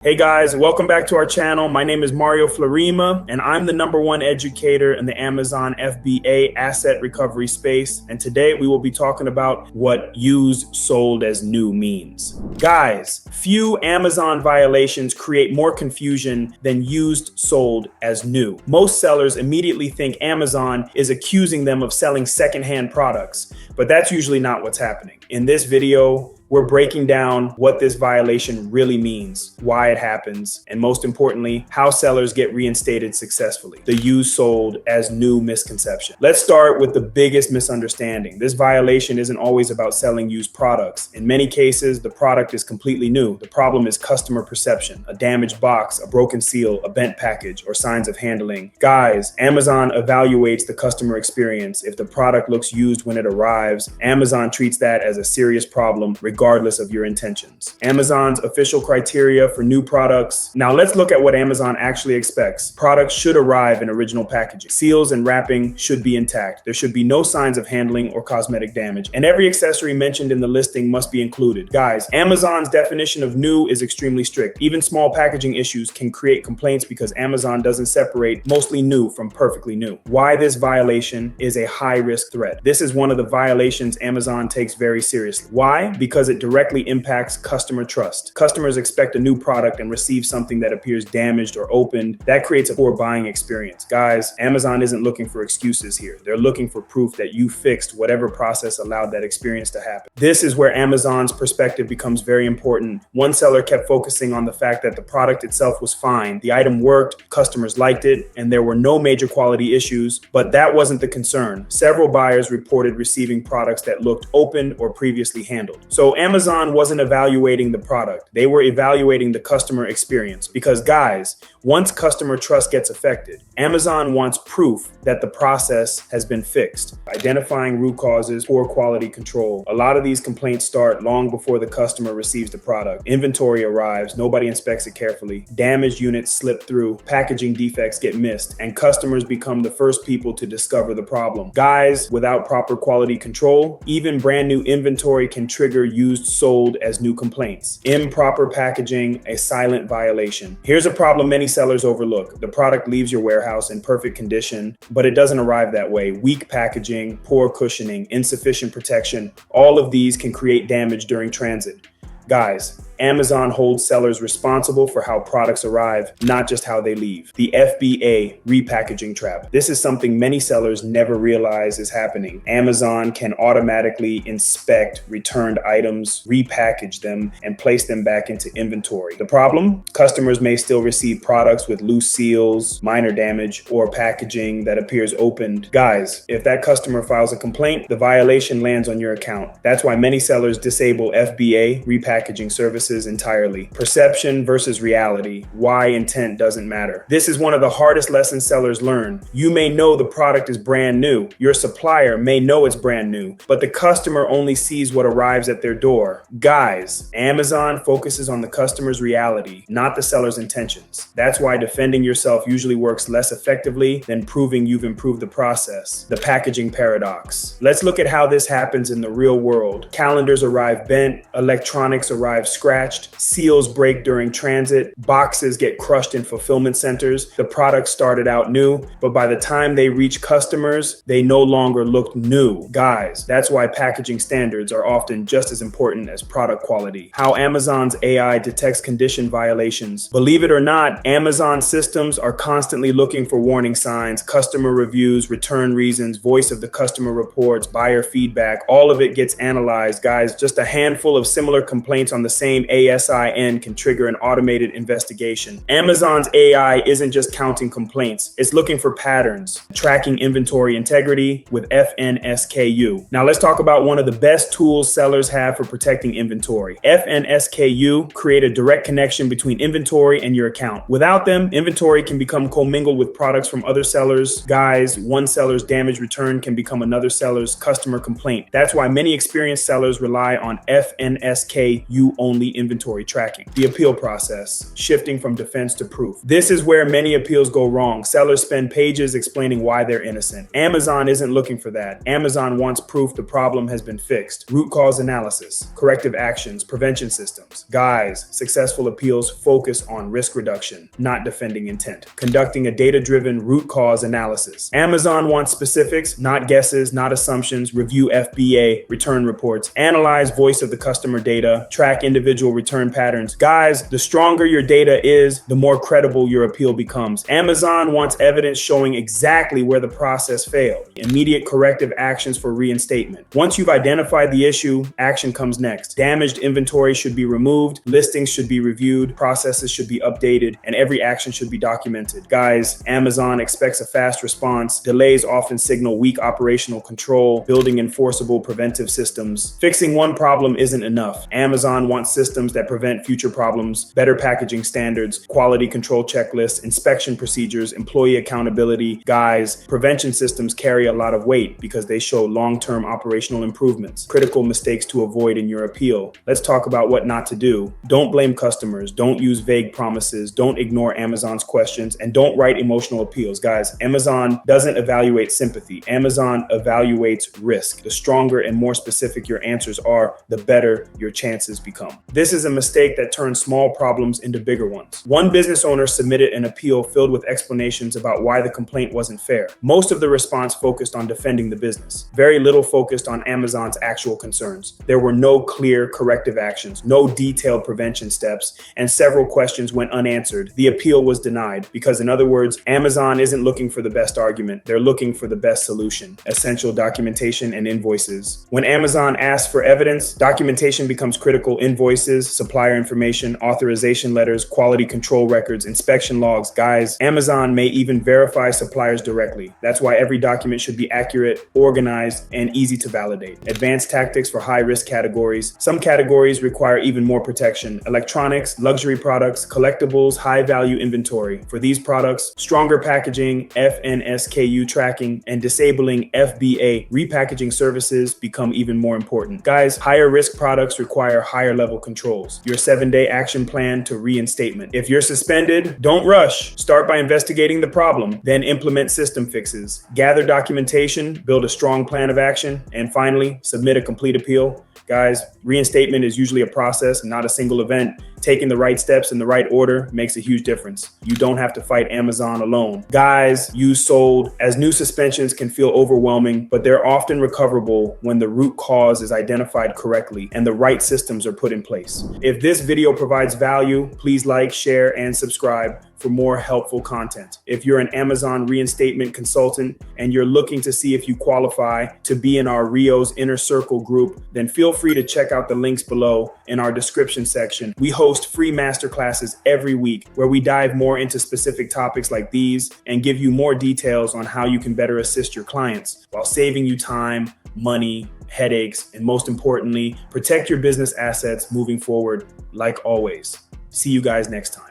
Hey guys, welcome back to our channel. My name is Mario Florima, and I'm the #1 educator in the Amazon FBA asset recovery space. And today we will be talking about what used sold as new means. Guys, few Amazon violations create more confusion than used sold as new. Most sellers immediately think Amazon is accusing them of selling secondhand products, but that's usually not what's happening. In this video, we're breaking down what this violation really means, why it happens, and most importantly, how sellers get reinstated successfully. The used sold as new misconception. Let's start with the biggest misunderstanding. This violation isn't always about selling used products. In many cases, the product is completely new. The problem is customer perception, a damaged box, a broken seal, a bent package, or signs of handling. Guys, Amazon evaluates the customer experience. If the product looks used when it arrives, Amazon treats that as a serious problem, regardless of your intentions. Amazon's official criteria for new products. Now let's look at what Amazon actually expects. Products should arrive in original packaging. Seals and wrapping should be intact. There should be no signs of handling or cosmetic damage. And every accessory mentioned in the listing must be included. Guys, Amazon's definition of new is extremely strict. Even small packaging issues can create complaints because Amazon doesn't separate mostly new from perfectly new. Why this violation is a high-risk threat. This is one of the violations Amazon takes very seriously. Why? Because it directly impacts customer trust. Customers expect a new product and receive something that appears damaged or opened. That creates a poor buying experience. Guys, Amazon isn't looking for excuses here. They're looking for proof that you fixed whatever process allowed that experience to happen. This is where Amazon's perspective becomes very important. One seller kept focusing on the fact that the product itself was fine. The item worked, customers liked it, and there were no major quality issues, but that wasn't the concern. Several buyers reported receiving products that looked opened or previously handled. So Amazon wasn't evaluating the product. They were evaluating the customer experience because guys, once customer trust gets affected, Amazon wants proof that the process has been fixed. Identifying root causes, poor quality control. A lot of these complaints start long before the customer receives the product. Inventory arrives, nobody inspects it carefully. Damaged units slip through, packaging defects get missed, and customers become the first people to discover the problem. Guys, without proper quality control, even brand new inventory can trigger used sold as new complaints. Improper packaging, a silent violation. Here's a problem many sellers overlook. The product leaves your warehouse in perfect condition, but it doesn't arrive that way. Weak packaging, poor cushioning, insufficient protection, all of these can create damage during transit. Guys, Amazon holds sellers responsible for how products arrive, not just how they leave. The FBA Repackaging Trap. This is something many sellers never realize is happening. Amazon can automatically inspect returned items, repackage them, and place them back into inventory. The problem? Customers may still receive products with loose seals, minor damage, or packaging that appears opened. Guys, if that customer files a complaint, the violation lands on your account. That's why many sellers disable FBA repackaging services entirely. Perception versus reality. Why intent doesn't matter. This is one of the hardest lessons sellers learn. You may know the product is brand new. Your supplier may know it's brand new, but the customer only sees what arrives at their door. Guys, Amazon focuses on the customer's reality, not the seller's intentions. That's why defending yourself usually works less effectively than proving you've improved the process. The packaging paradox. Let's look at how this happens in the real world. Calendars arrive bent, electronics arrive scratched, seals break during transit, boxes get crushed in fulfillment centers. The product started out new, but by the time they reach customers, they no longer look new. Guys, that's why packaging standards are often just as important as product quality. How Amazon's AI detects condition violations. Believe it or not, Amazon systems are constantly looking for warning signs, customer reviews, return reasons, voice of the customer reports, buyer feedback. All of it gets analyzed. Guys, just a handful of similar complaints on the same ASIN can trigger an automated investigation. Amazon's AI isn't just counting complaints, it's looking for patterns, tracking inventory integrity with FNSKU. Now let's talk about one of the best tools sellers have for protecting inventory. FNSKU create a direct connection between inventory and your account. Without them, inventory can become commingled with products from other sellers. Guys, one seller's damage return can become another seller's customer complaint. That's why many experienced sellers rely on FNSKU only faulty inventory tracking. The appeal process, shifting from defense to proof. This is where many appeals go wrong. Sellers spend pages explaining why they're innocent. Amazon isn't looking for that. Amazon wants proof the problem has been fixed. Root cause analysis, corrective actions, prevention systems. Guys, successful appeals focus on risk reduction, not defending intent. Conducting a data-driven root cause analysis. Amazon wants specifics, not guesses, not assumptions. Review FBA return reports. Analyze voice of the customer data. Track individual return patterns. Guys, the stronger your data is, the more credible your appeal becomes. Amazon wants evidence showing exactly where the process failed. Immediate corrective actions for reinstatement. Once you've identified the issue, action comes next. Damaged inventory should be removed, listings should be reviewed, processes should be updated, and every action should be documented. Guys, Amazon expects a fast response. Delays often signal weak operational control. Building enforceable preventive systems. Fixing one problem isn't enough. Amazon wants systems that prevent future problems, better packaging standards, quality control checklists, inspection procedures, employee accountability. Guys, prevention systems carry a lot of weight because they show long-term operational improvements, critical mistakes to avoid in your appeal. Let's talk about what not to do. Don't blame customers. Don't use vague promises. Don't ignore Amazon's questions, and don't write emotional appeals. Guys, Amazon doesn't evaluate sympathy. Amazon evaluates risk. The stronger and more specific your answers are, the better your chances become. This is a mistake that turns small problems into bigger ones. One business owner submitted an appeal filled with explanations about why the complaint wasn't fair. Most of the response focused on defending the business. Very little focused on Amazon's actual concerns. There were no clear corrective actions, no detailed prevention steps, and several questions went unanswered. The appeal was denied because, in other words, Amazon isn't looking for the best argument. They're looking for the best solution. Essential documentation and invoices. When Amazon asks for evidence, documentation becomes critical. Invoices, supplier information, authorization letters, quality control records, inspection logs. Guys, Amazon may even verify suppliers directly. That's why every document should be accurate, organized, and easy to validate. Advanced tactics for high-risk categories. Some categories require even more protection. Electronics, luxury products, collectibles, high-value inventory. For these products, stronger packaging, FNSKU tracking, and disabling FBA repackaging services become even more important. Guys, higher-risk products require higher-level controls. Your 7-day action plan to reinstatement. If you're suspended, don't rush. Start by investigating the problem, then implement system fixes. Gather documentation, build a strong plan of action, and finally, submit a complete appeal. Guys, reinstatement is usually a process and not a single event. Taking the right steps in the right order makes a huge difference. You don't have to fight Amazon alone. Guys, use sold, as new suspensions can feel overwhelming, but they're often recoverable when the root cause is identified correctly and the right systems are put in place. If this video provides value, please like, share, and subscribe for more helpful content. If you're an Amazon reinstatement consultant and you're looking to see if you qualify to be in our Rios Inner Circle group, then feel free to check out the links below in our description section. We host free masterclasses every week where we dive more into specific topics like these and give you more details on how you can better assist your clients while saving you time, money, headaches, and most importantly, protect your business assets moving forward like always. See you guys next time.